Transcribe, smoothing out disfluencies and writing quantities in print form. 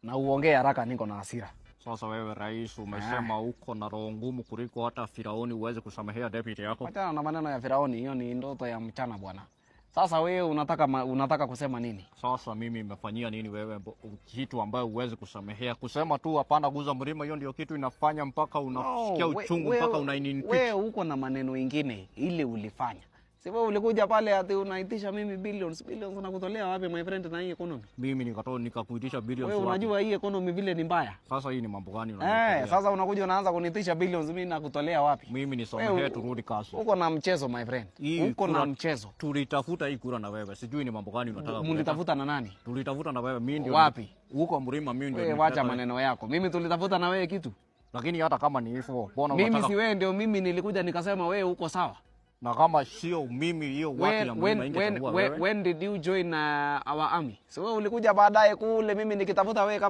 Na uongee haraka, niko na hasira. Sasa wewe rais umesema uko na roho ngumu kuliko hata Firauni uweze kusamehea deputy yako. Achana na maneno ya Firauni, hiyo ni ndoto ya mchana bwana. Sasa wewe unataka kusema nini? Sasa mimi nimefanyia nini wewe kitu ambayo uweze kusamehea? Kusema tu hapana guza mlima, hiyo ndio kitu inafanya mpaka unasikia uchungu mpaka unainini. Wewe uko na maneno mengine ile ulifanya. Si wewe ulikuja pale ati unaitisha mimi billions unakutolea wapi my friend na hii economy? Mimi nikakuitisha billions. Wewe unajua hii economy vile ni mbaya. Sasa hii ni mambo gani unaniambia? Sasa unakuja unaanza kunitisha billions, mimi nakutolea wapi? Mimi nisamehe turudi kasi. Uko na mchezo my friend. Uko na mchezo. Tulitafuta hii kura na wewe. Sijui ni mambo gani unataka. Mlitafuta na nani? Tulitafuta na wewe, mimi ndio. Wapi? Huko mlima mimi ndio. Wewe wacha maneno yako. Mimi tulitafuta na wewe kitu. Lakini hata kama ni hivyo, mbona unataka? Mimi si wewe ndio mimi nilikuja nikasema wewe uko sawa. Na kama sio mimi hiyo wapi ya mlima ingekuwa wewe? When did you join our army? So wewe ulikuja baadaye kule, mimi nikitafuta wewe